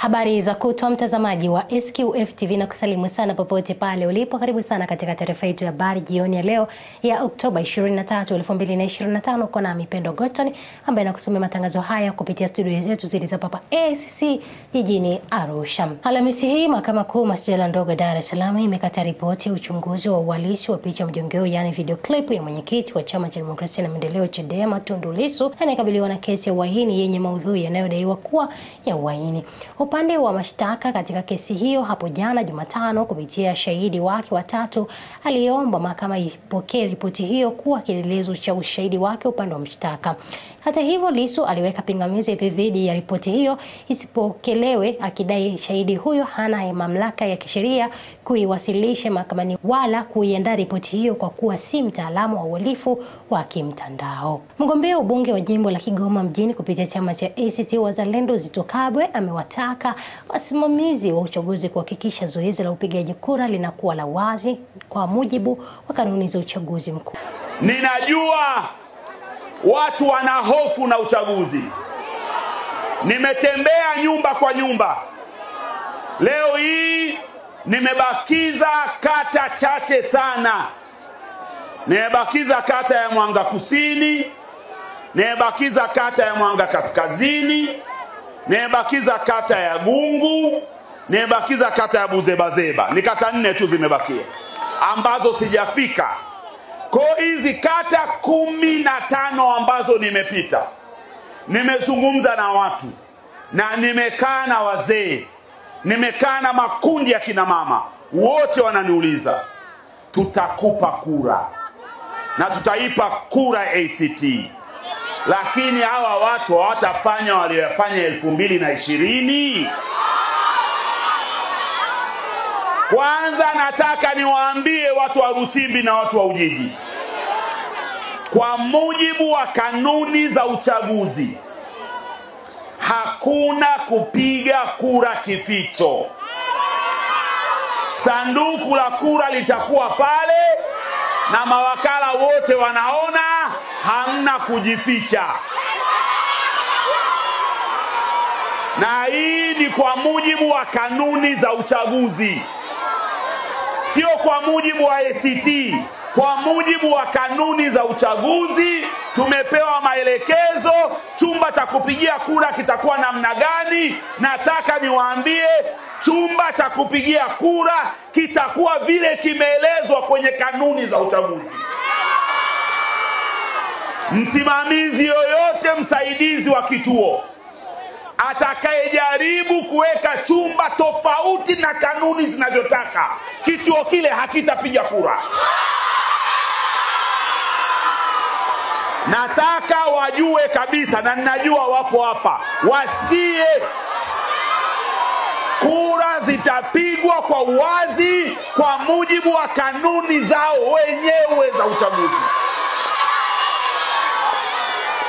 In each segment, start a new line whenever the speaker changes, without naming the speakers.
Habari za kutwa mtazamaji wa SQF TV, na kusalimu sana popote pale ulipo. Karibu sana katika taarifa yetu ya habari jioni ya leo ya Oktoba 23, 2025. Kwa nami Pendo Gotton ambaye nakusomea matangazo haya kupitia studio zetu zilizopo hapa ACC jijini Arusha. Alhamisi hii Mahakama Kuu Masjala ndogo Dar es Salaam imekata ripoti ya uchunguzi wa uhalisi wa picha mjongeo, yani video clip ya mwenyekiti wa Chama cha Demokrasia na Maendeleo Chadema Tundu Lissu anayekabiliwa na kesi ya uhaini yenye maudhui yanayodaiwa kuwa ya uhaini. Upande wa mashtaka katika kesi hiyo hapo jana Jumatano kupitia shahidi wake watatu aliomba mahakama ipokee ripoti hiyo kuwa kielelezo cha ushahidi wake upande wa mashtaka. Hata hivyo, Lissu aliweka pingamizi dhidi ya ripoti hiyo isipokelewe, akidai shahidi huyo hana mamlaka ya kisheria kuiwasilisha mahakamani wala kuiandaa ripoti hiyo kwa kuwa si mtaalamu wa uhalifu wa kimtandao. Mgombea ubunge wa jimbo la Kigoma mjini kupitia chama cha ACT Wazalendo Zitto Kabwe amewataka wasimamizi wa uchaguzi kuhakikisha zoezi la upigaji kura linakuwa la wazi kwa mujibu wa kanuni za uchaguzi mkuu.
Ninajua watu wana hofu na uchaguzi. Nimetembea nyumba kwa nyumba. Leo hii nimebakiza kata chache sana. Nimebakiza kata ya Mwanga Kusini, nimebakiza kata ya Mwanga Kaskazini, nimebakiza kata ya Gungu, nimebakiza kata ya Buzebazeba. Ni kata 4 tu zimebakia ambazo sijafika. Kwa hizi kata 15 ambazo nimepita, nimezungumza na watu na nimekaa na wazee, nimekaa na makundi ya kina mama, wote wananiuliza tutakupa kura na tutaipa kura ACT, lakini hawa watu hawatafanya waliyofanya 2020. Kwanza nataka niwaambie watu wa Rusimbi na watu wa Ujiji, kwa mujibu wa kanuni za uchaguzi hakuna kupiga kura kificho. Sanduku la kura litakuwa pale na mawakala wote wanaona, hamna kujificha. Na hii ni kwa mujibu wa kanuni za uchaguzi, sio kwa mujibu wa ACT. Kwa mujibu wa kanuni za uchaguzi tumepewa maelekezo chumba cha kupigia kura kitakuwa namna gani. Nataka niwaambie chumba cha kupigia kura kitakuwa vile kimeelezwa kwenye kanuni za uchaguzi. Msimamizi yoyote msaidizi wa kituo atakayejaribu kuweka chumba tofauti na kanuni zinazotaka, kituo kile hakitapiga kura. Nataka wajue kabisa, na ninajua wapo hapa, wasikie kura zitapigwa kwa uwazi kwa mujibu wa kanuni zao wenyewe za uchaguzi.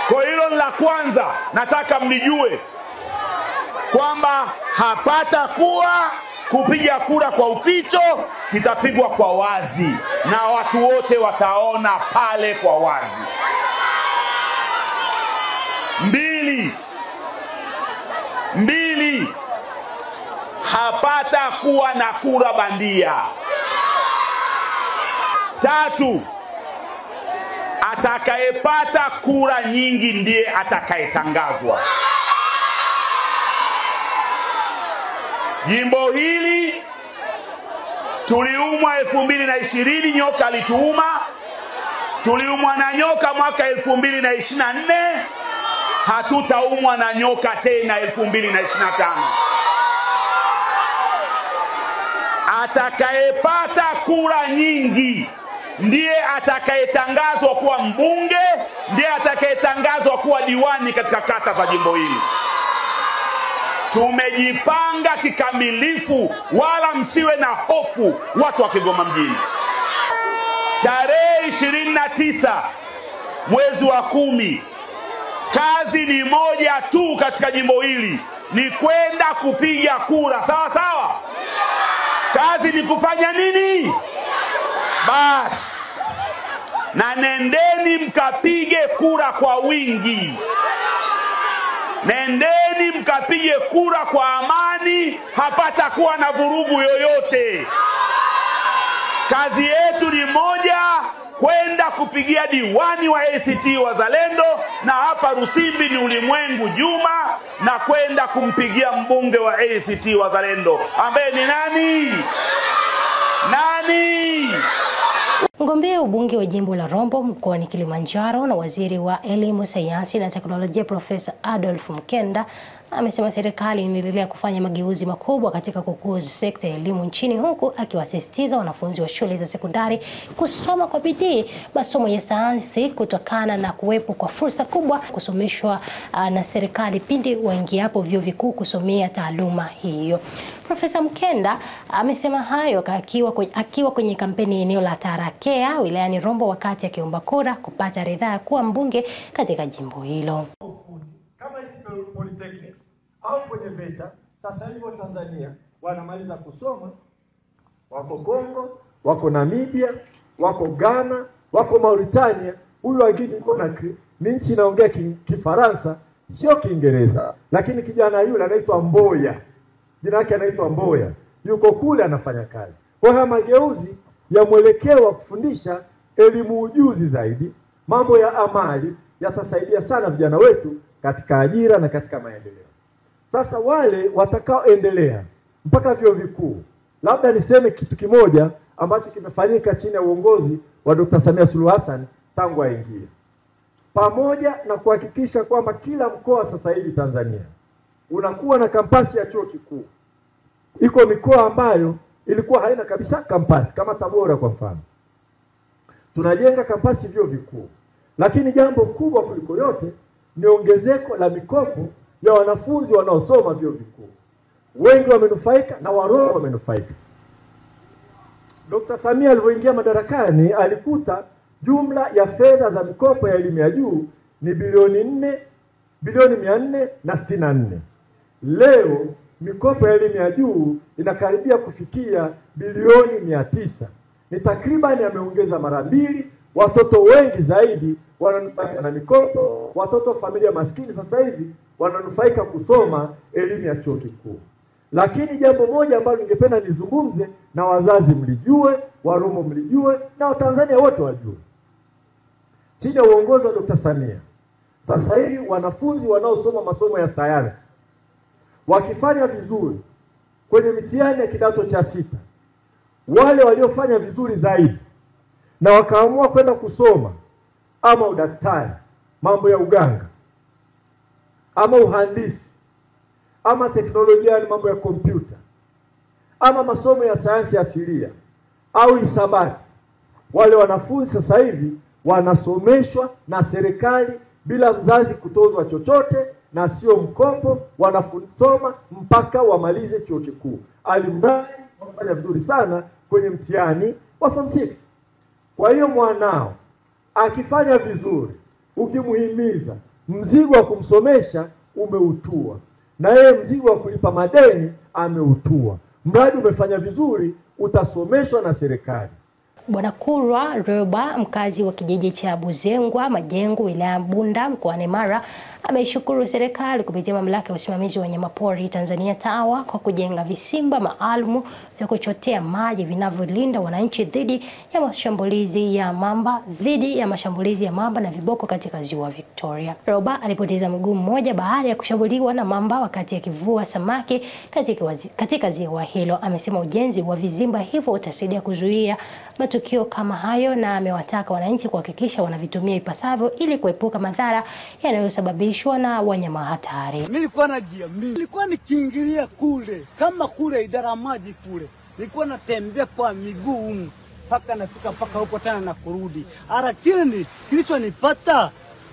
Kwa hilo la kwanza nataka mlijue kwamba hapata kuwa kupiga kura kwa uficho, kitapigwa kwa wazi na watu wote wataona pale kwa wazi. 2, hapata kuwa na kura bandia. 3, atakayepata kura nyingi ndiye atakayetangazwa. Jimbo hili tuliumwa 2020, nyoka alituuma. Tuliumwa na nyoka mwaka 2024, hatutaumwa na nyoka tena 2025. Atakayepata kura nyingi ndiye atakayetangazwa kuwa mbunge, ndiye atakayetangazwa kuwa diwani katika kata za jimbo hili. Tumejipanga kikamilifu, wala msiwe na hofu watu wa Kigoma mjini. Tarehe 29 mwezi wa 10, kazi ni moja tu katika jimbo hili, ni kwenda kupiga kura. Sawa sawa? Kazi ni kufanya nini? Basi. Na nendeni mkapige kura kwa wingi. Nendeni mkapige kura kwa amani hapata kuwa na vurugu yoyote. Kazi yetu ni moja, kwenda kupigia diwani wa ACT Wazalendo, na hapa Rusimbi ni Ulimwengu Juma, na kwenda kumpigia mbunge wa ACT Wazalendo ambaye ni nani?
Mgombea ubunge wa jimbo la Rombo mkoani Kilimanjaro na waziri wa elimu, sayansi na teknolojia Profesa Adolf Mkenda amesema serikali inaendelea kufanya mageuzi makubwa katika kukuza sekta ya elimu nchini, huku akiwasisitiza wanafunzi wa shule za sekondari kusoma kwa bidii masomo ya sayansi kutokana na kuwepo kwa fursa kubwa kusomeshwa na serikali pindi waingiapo vyuo vikuu kusomea taaluma hiyo. Profesa Mkenda amesema hayo akiwa kwenye kampeni eneo la Tarakea wilayani Rombo wakati akiomba kura kupata ridhaa kuwa mbunge katika jimbo hilo.
Kama hizi polytechnics au kwenye VETA, sasa hivi wa Tanzania wanamaliza kusoma, wako Kongo, wako Namibia, wako Ghana, wako Mauritania. Huyu akija Conakry ni nchi inaongea Kifaransa, sio Kiingereza, lakini kijana yule anaitwa Mboya, jina lake anaitwa Mboya, yuko kule anafanya kazi. Kwa hiyo mageuzi ya mwelekeo wa kufundisha elimu ujuzi zaidi, mambo ya amali yatasaidia sana vijana wetu katika ajira na katika maendeleo. Sasa wale watakaoendelea mpaka vyuo vikuu, labda niseme kitu kimoja ambacho kimefanyika chini ya uongozi wa Dr. Samia Suluhu Hassan tangu aingie, pamoja na kuhakikisha kwamba kila mkoa sasa hivi Tanzania unakuwa na kampasi ya chuo kikuu. Iko mikoa ambayo ilikuwa haina kabisa kampasi, kama Tabora kwa mfano. Tunajenga kampasi vyuo vikuu, lakini jambo kubwa kuliko yote ni ongezeko la mikopo ya wanafunzi wanaosoma vyuo vikuu. Wengi wamenufaika na Warongo wamenufaika. Dr. Samia alipoingia madarakani alikuta jumla ya fedha za mikopo ya elimu ya juu ni bilioni 464. Leo mikopo ya elimu ya juu inakaribia kufikia bilioni 900. Ni takriban ameongeza mara 2. Watoto wengi zaidi wananufaika na mikopo. Watoto familia maskini sasa hivi wananufaika kusoma elimu ya chuo kikuu. Lakini jambo moja ambalo ningependa nizungumze na wazazi mlijue, Waromo mlijue, na Watanzania wote wajue. Chini ya uongozi wa Dr. Samia, sasa hivi wanafunzi wanaosoma masomo ya sayansi wakifanya vizuri kwenye mitihani ya kidato cha 6, wale waliofanya vizuri zaidi na wakaamua kwenda kusoma ama udaktari, mambo ya uganga, ama uhandisi, ama teknolojia ni mambo ya kompyuta, ama masomo ya sayansi asilia au hisabati, wale wanafunzi sasa hivi wanasomeshwa na serikali bila mzazi kutozwa chochote na sio mkopo. Wanasoma mpaka wamalize chuo kikuu, alimradi wafanya vizuri sana kwenye mtihani wa form 6. Kwa hiyo mwanao akifanya vizuri, ukimuhimiza, mzigo wa kumsomesha umeutua, na yeye mzigo wa kulipa madeni ameutua. Mradi umefanya vizuri, utasomeshwa na serikali.
Bwana Kurwa Roba, mkazi wa kijiji cha Buzengwa Majengo wilaya Bunda mkoani Mara, ameishukuru serikali kupitia mamlaka ya usimamizi wa wanyamapori Tanzania TAWA kwa kujenga visimba maalum vya kuchotea maji vinavyolinda wananchi dhidi ya mashambulizi ya mamba na viboko katika ziwa Victoria. Roba alipoteza mguu mmoja baada ya kushambuliwa na mamba wakati akivua samaki katika ziwa hilo. Amesema ujenzi wa vizimba hivyo utasaidia kuzuia matukio kama hayo, na amewataka wananchi kuhakikisha wanavitumia ipasavyo ili kuepuka madhara yanayosababishwa na wanyama hatari.
Nilikuwa najiamini, nilikuwa nikiingilia kule kama kule idara maji kule, nilikuwa natembea kwa miguu mpaka nafika mpaka huko tena na kurudi. Lakini kilichonipata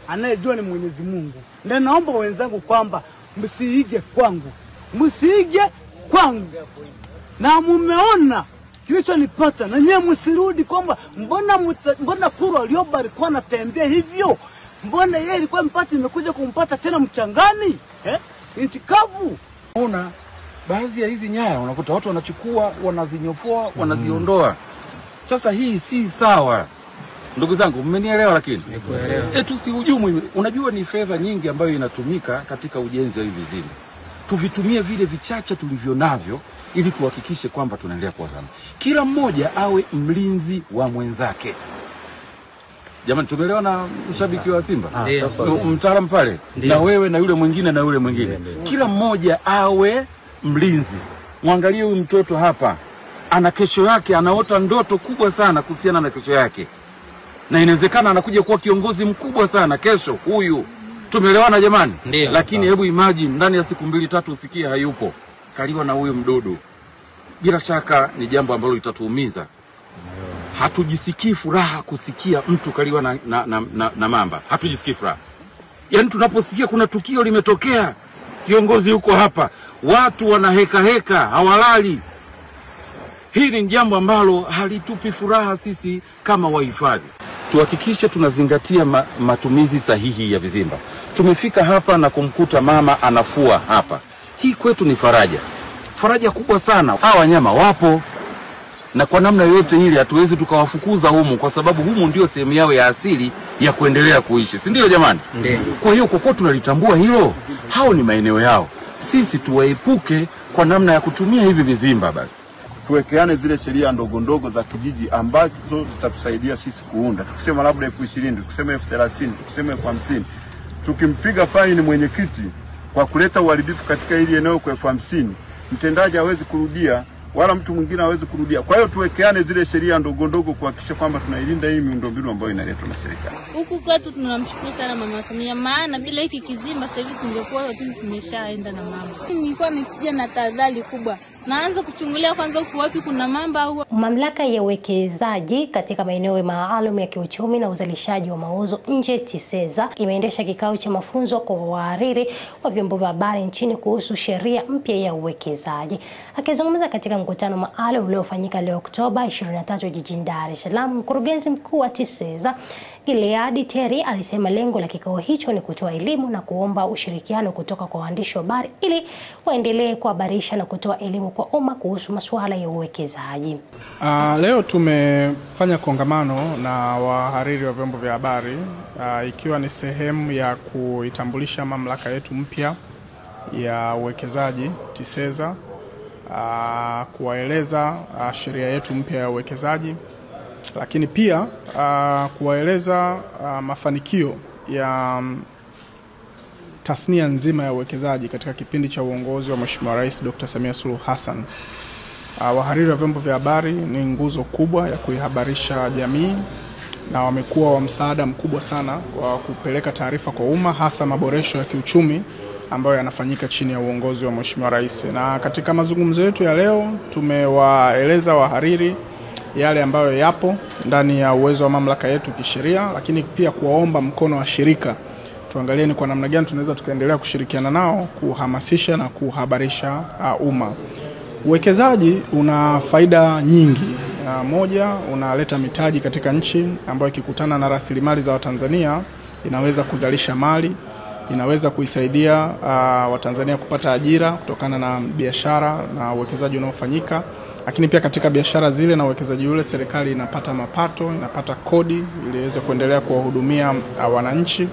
anayejua ni Mwenyezi Mungu. Na naomba wenzangu kwamba msiige kwangu, na mumeona kilichonipata, na nyewe msirudi kwamba mbona Kurwa Roba alikuwa anatembea hivyo, mbona yeye alikuwa mpati imekuja kumpata tena mchangani nchi kavu.
Una baadhi ya hizi nyaya unakuta watu wanachukua, wanazinyofoa, wanaziondoa. Sasa hii si sawa. Ndugu zangu, mmenielewa? Lakini nikuelewa. Tusihujumu. Unajua ni fedha nyingi ambayo inatumika katika ujenzi wa hivi vizimba. tuvitumie vile vichache tulivyo navyo ili tuhakikishe kwamba tunaendelea kuwa salama. Kila mmoja awe mlinzi wa mwenzake. Jamani, tumeelewa na mshabiki wa Simba? Mtaalamu pale. Na wewe na yule mwingine na yule mwingine. Kila mmoja awe mlinzi. Muangalie huyu mtoto hapa. Ana kesho yake, anaota ndoto kubwa sana kuhusiana na kesho yake. Na inawezekana anakuja kuwa kiongozi mkubwa sana kesho huyu. Tumeelewana jamani? Lakini hebu imagine ndani ya siku 2-3 usikie hayupo. Kaliwa na huyo mdodo. Bila shaka ni jambo ambalo litatuumiza. Hatujisikii furaha kusikia mtu kaliwa na mamba. Hatujisikii furaha. Yaani tunaposikia kuna tukio limetokea, kiongozi yuko hapa, watu wanaheka hawalali. Hili ni jambo ambalo halitupi furaha sisi kama wahifadhi. Tuhakikishe tunazingatia matumizi sahihi ya vizimba. Tumefika hapa na kumkuta mama anafua hapa. Hii kwetu ni faraja. Faraja kubwa sana. Hawa wanyama wapo. Na kwa namna yote ile hatuwezi tukawafukuza humu kwa sababu humu ndio sehemu yao ya asili ya kuendelea kuishi. Si ndio jamani? Ndiyo. Kwa hiyo kwa tunalitambua hilo, hao ni maeneo yao. Sisi tuwaepuke kwa namna ya kutumia hivi vizimba basi.
Tuwekeane zile sheria ndogo za kijiji ambazo zitatusaidia sisi kuunda. Tukisema labda 20,000, tukisema 30,000, tukisema 50,000. Tukimpiga faini mwenyekiti kwa kuleta uharibifu katika hili eneo kwa 50,000, mtendaji hawezi kurudia wala mtu mwingine hawezi kurudia. Kwa hiyo tuwekeane zile sheria ndogo kuhakikisha kwamba tunailinda hii miundombinu ambayo inaletwa na serikali.
Huku kwetu tunamshukuru sana Mama Samia, maana bila hiki kizimba sasa hivi tungekuwa wote tumeshaenda na mama. Nilikuwa nikija na tahadhari kubwa. Naanza kuchungulia kwanza huku wapi kuna mamba au.
Mamlaka ya uwekezaji katika maeneo maalum ya kiuchumi na uzalishaji wa mauzo nje TISEZA imeendesha kikao cha mafunzo kwa wahariri wa vyombo vya habari nchini kuhusu sheria mpya ya uwekezaji. Akizungumza katika mkutano maalum uliofanyika leo Oktoba 23 jijini Dar es Salaam, mkurugenzi mkuu wa TISEZA Gilead Terry alisema lengo la kikao hicho ni kutoa elimu na kuomba ushirikiano kutoka kwa waandishi wa habari ili waendelee kuhabarisha na kutoa elimu kwa umma kuhusu masuala ya uwekezaji.
Leo tumefanya kongamano na wahariri wa vyombo vya habari ikiwa ni sehemu ya kuitambulisha mamlaka yetu mpya ya uwekezaji TISEZA, kuwaeleza sheria yetu mpya ya uwekezaji, lakini pia kuwaeleza mafanikio ya tasnia nzima ya uwekezaji katika kipindi cha uongozi wa Mheshimiwa Rais Dr. Samia Suluhu Hassan. Wahariri wa vyombo vya habari ni nguzo kubwa ya kuihabarisha jamii na wamekuwa wa msaada mkubwa sana wa kupeleka taarifa kwa umma, hasa maboresho ya kiuchumi ambayo yanafanyika chini ya uongozi wa Mheshimiwa Rais. Na katika mazungumzo yetu ya leo tumewaeleza wahariri yale ambayo yapo ndani ya uwezo wa mamlaka yetu kisheria, lakini pia kuwaomba mkono wa shirika. Tuangalie ni kwa namna gani tunaweza tukaendelea kushirikiana nao kuhamasisha na kuhabarisha umma. Uwekezaji una faida nyingi. Moja, unaleta mitaji katika nchi ambayo ikikutana na rasilimali za Watanzania inaweza kuzalisha mali, inaweza kuisaidia Watanzania kupata ajira kutokana na biashara na uwekezaji unaofanyika. Lakini pia katika biashara zile na uwekezaji ule serikali inapata mapato, inapata kodi ili iweze kuendelea kuwahudumia wananchi.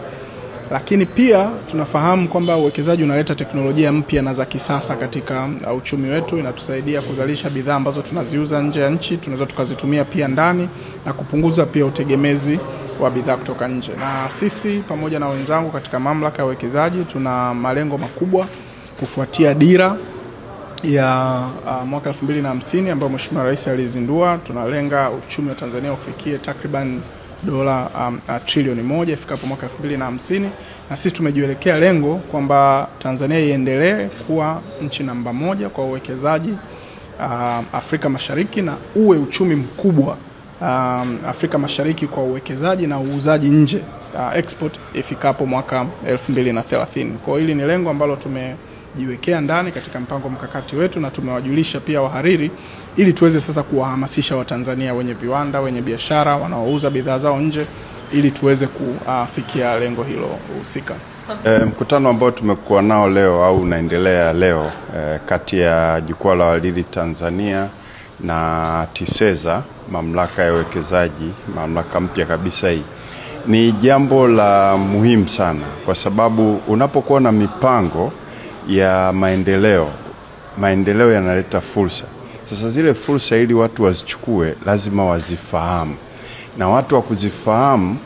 Lakini pia tunafahamu kwamba uwekezaji unaleta teknolojia mpya na za kisasa katika uchumi wetu, inatusaidia kuzalisha bidhaa ambazo tunaziuza nje ya nchi, tunaweza tukazitumia pia ndani na kupunguza pia utegemezi wa bidhaa kutoka nje. Na sisi pamoja na wenzangu katika mamlaka ya uwekezaji tuna malengo makubwa kufuatia dira ya mwaka 2050 ambayo Mheshimiwa Rais alizindua. Tunalenga uchumi wa Tanzania ufikie takriban dola trilioni 1 ifikapo mwaka 2050, na sisi tumejiwekea lengo kwamba Tanzania iendelee kuwa nchi namba 1 kwa uwekezaji Afrika Mashariki na uwe uchumi mkubwa Afrika Mashariki kwa uwekezaji na uuzaji nje, export, ifikapo mwaka 2030. Kwa hili ni lengo ambalo tumejiwekea ndani katika mpango mkakati wetu na tumewajulisha pia wahariri ili tuweze sasa kuwahamasisha Watanzania wenye viwanda, wenye biashara, wanaouza bidhaa zao nje ili tuweze kufikia lengo hilo husika.
Mkutano ambao tumekuwa nao leo au unaendelea leo kati ya Jukwaa la Wahariri Tanzania na TISEZA, mamlaka ya uwekezaji, mamlaka mpya kabisa hii, ni jambo la muhimu sana kwa sababu unapokuwa na mipango ya maendeleo yanaleta fursa. Sasa zile fursa ili watu wazichukue lazima wazifahamu, na watu wa kuzifahamu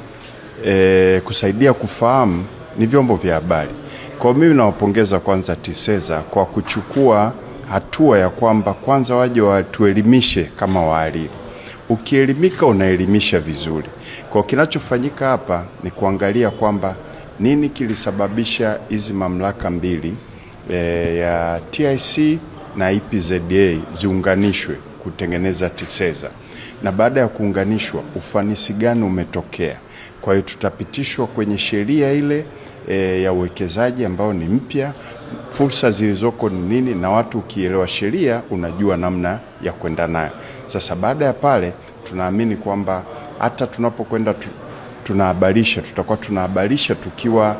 kusaidia kufahamu ni vyombo vya habari. Kwa mimi nawapongeza kwanza TISEZA kwa kuchukua hatua ya kwamba kwanza waje watuelimishe kama walimu. Ukielimika unaelimisha vizuri. Kwa kinachofanyika hapa ni kuangalia kwamba nini kilisababisha hizi mamlaka mbili ya TIC na EPZA ziunganishwe kutengeneza TISEZA, na baada ya kuunganishwa ufanisi gani umetokea. Kwa hiyo tutapitishwa kwenye sheria ile ya uwekezaji ambao ni mpya, fursa zilizoko ni nini, na watu ukielewa sheria unajua namna ya kwenda nayo. Sasa baada ya pale tunaamini kwamba hata tunapokwenda tunahabarisha, tutakuwa tunahabarisha tukiwa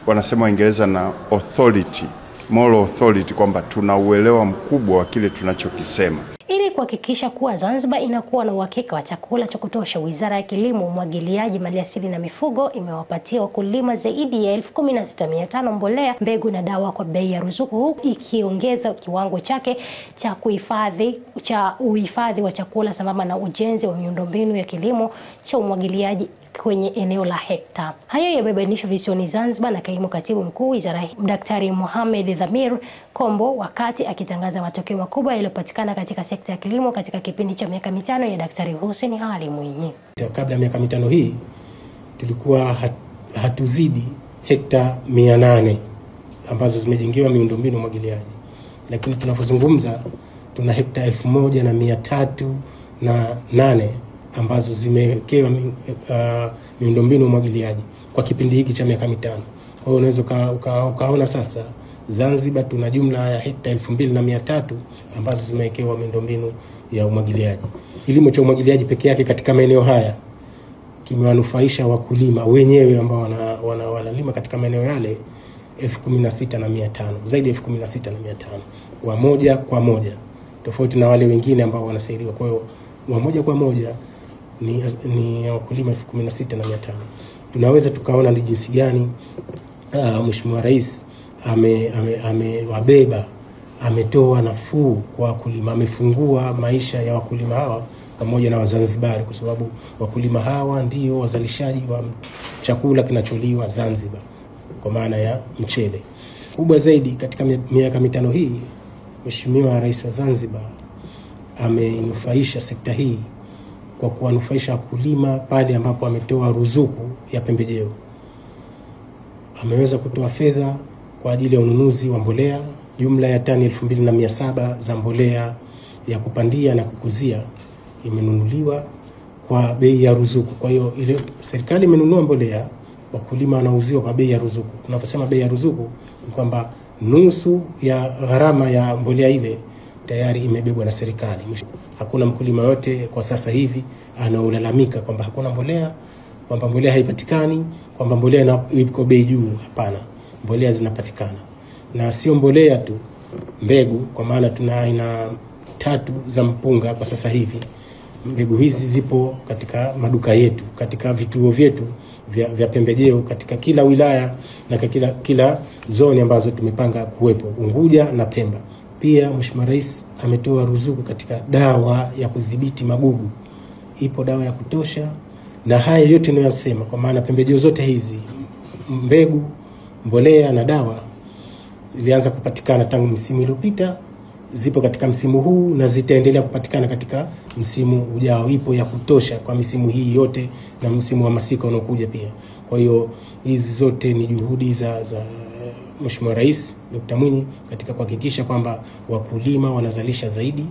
wanasema Waingereza na authority, moral authority, kwamba tuna uelewa mkubwa wa kile tunachokisema.
Ili kuhakikisha kuwa Zanzibar inakuwa na uhakika wa chakula cha kutosha, Wizara ya Kilimo, Umwagiliaji, Maliasili na Mifugo imewapatia wakulima zaidi ya 16,500 mbolea, mbegu na dawa kwa bei ya ruzuku, huku ikiongeza kiwango chake cha uhifadhi wa chakula sambamba na ujenzi wa miundombinu ya kilimo cha umwagiliaji kwenye eneo la hekta. Hayo yamebainishwa visiwani Zanzibar na Kaimu Katibu Mkuu Wizara hii Daktari Mohamed Dhamir Kombo wakati akitangaza matokeo makubwa yaliyopatikana katika sekta ya kilimo katika kipindi cha miaka 5 ya Daktari Hussein Ali Mwinyi.
Kabla ya miaka 5 hii tulikuwa hatuzidi hekta 800 ambazo zimejengewa miundombinu ya umwagiliaji, lakini tunapozungumza tuna hekta 1308 ambazo zimewekewa miundombinu umwagiliaji kwa kipindi hiki cha miaka 5. Kwa hiyo unaweza ukaona sasa Zanzibar tuna jumla ya hekta 2300 ambazo zimewekewa miundombinu ya umwagiliaji. Kilimo cha umwagiliaji peke yake katika maeneo haya kimewanufaisha wakulima wenyewe ambao wanalima katika maeneo yale 16,500, zaidi ya 16,500 wa moja kwa moja, tofauti na wale wengine ambao wanasaidiwa. Kwa hiyo wa moja kwa moja ni wakulima 16,500. Tunaweza tukaona ni jinsi gani Mheshimiwa Rais amewabeba, ametoa nafuu kwa wakulima, amefungua maisha ya wakulima hawa pamoja na Wazanzibari, kwa sababu wakulima hawa ndio wazalishaji wa chakula kinacholiwa Zanzibar kwa maana ya mchele. Kubwa zaidi katika miaka 5 hii, Mheshimiwa Rais wa Zanzibar amenufaisha sekta hii kwa kuwanufaisha wakulima pale ambapo ametoa ruzuku ya pembejeo. Ameweza kutoa fedha kwa ajili ya ununuzi wa mbolea, jumla ya tani 2700 za mbolea ya kupandia na kukuzia imenunuliwa kwa bei ya ruzuku. Kwa hiyo ile serikali imenunua mbolea, wakulima wanauziwa kwa bei ya ruzuku. Tunaposema bei ya ruzuku ni kwamba nusu ya gharama ya mbolea ile tayari imebebwa na serikali. Hakuna mkulima yote kwa sasa hivi anaolalamika kwamba hakuna mbolea, kwamba mbolea haipatikani, kwamba mbolea iko bei juu. Hapana, mbolea zinapatikana. Na sio mbolea tu, mbegu, kwa maana tuna aina 3 za mpunga kwa sasa hivi. Mbegu hizi zipo katika maduka yetu, katika vituo vyetu vya pembejeo katika kila wilaya na kila zoni ambazo tumepanga kuwepo, Unguja na Pemba. Pia Mheshimiwa Rais ametoa ruzuku katika dawa ya kudhibiti magugu. Ipo dawa ya kutosha, na haya yote ninayosema kwa maana pembejeo zote hizi, mbegu, mbolea na dawa, zilianza kupatikana tangu msimu uliopita, zipo katika msimu huu na zitaendelea kupatikana katika msimu ujao. Ipo ya kutosha kwa misimu hii yote na msimu wa masika unaokuja pia. Kwa hiyo hizi zote ni juhudi za Mheshimiwa Rais Dr. Mwinyi katika kuhakikisha kwamba wakulima wanazalisha zaidi.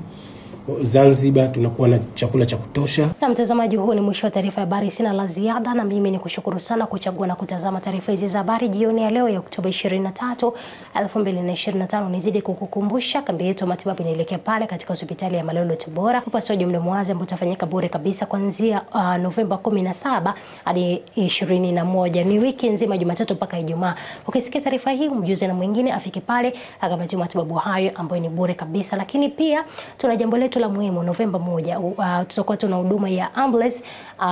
Zanzibar tunakuwa na chakula cha kutosha.
Na mtazamaji, huu ni mwisho wa taarifa ya habari. Sina la ziada, na mimi ni kushukuru sana kuchagua na kutazama taarifa hizi za habari jioni ya leo ya Oktoba 23, 2025. Nizidi kukukumbusha kambi yetu matibabu inaelekea pale katika hospitali ya Malolo Tabora. Upasuaji mdomo wazi ambao utafanyika bure kabisa kuanzia Novemba 17 hadi 21. Ni wiki nzima, Jumatatu mpaka Ijumaa. Ukisikia taarifa hii, mjuze na mwingine afike pale akapate matibabu hayo ambayo ni bure kabisa. Lakini pia tuna jambo letu kitu la muhimu, Novemba 1 tutakuwa tuna huduma ya ambulance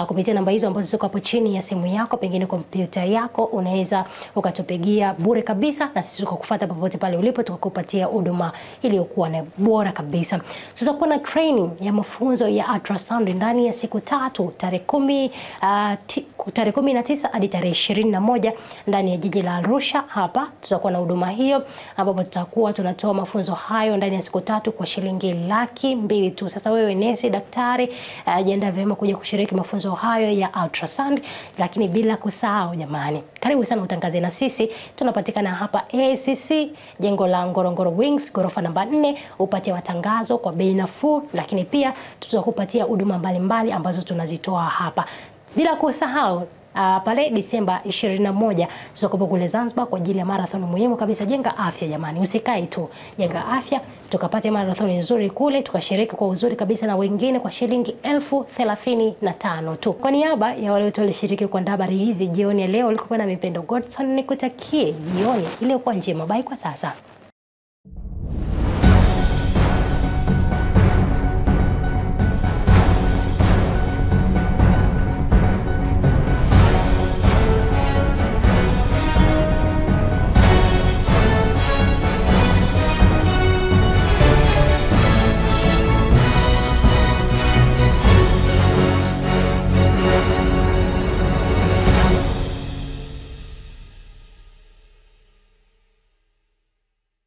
kupitia namba hizo ambazo ziko hapo chini ya simu yako, pengine kompyuta yako, unaweza ukatupigia bure kabisa na sisi tukakufuata popote pale ulipo, tukakupatia huduma iliyokuwa na bora kabisa. Tutakuwa na training ya mafunzo ya ultrasound ndani ya siku 3, tarehe 19 hadi tarehe 21 ndani ya jiji la Arusha. Hapa tutakuwa na huduma hiyo ambapo tutakuwa tunatoa mafunzo hayo ndani ya siku 3 kwa shilingi 200,000 tu. Sasa wewe nesi, daktari, jiandaa vyema kuja kushiriki mafunzo hayo ya ultrasound, lakini bila kusahau jamani, karibu sana utangaze na sisi. Tunapatikana hapa ACC, jengo la Ngorongoro Wings, ghorofa namba 4, upate matangazo kwa bei nafuu, lakini pia tutakupatia huduma mbalimbali ambazo tunazitoa hapa. Bila kusahau pale Disemba 21 tutakuwa kule Zanzibar kwa ajili ya marathon muhimu kabisa. Jenga afya jamani, usikae tu, jenga afya, tukapate marathon nzuri kule, tukashiriki kwa uzuri kabisa na wengine kwa shilingi 35,000 tu. Kwa niaba ya wale wote walishiriki kwa habari hizi jioni ya leo, ulikuwa na Mipendo Godson, nikutakie jioni iliyokuwa njema. Bye kwa sasa.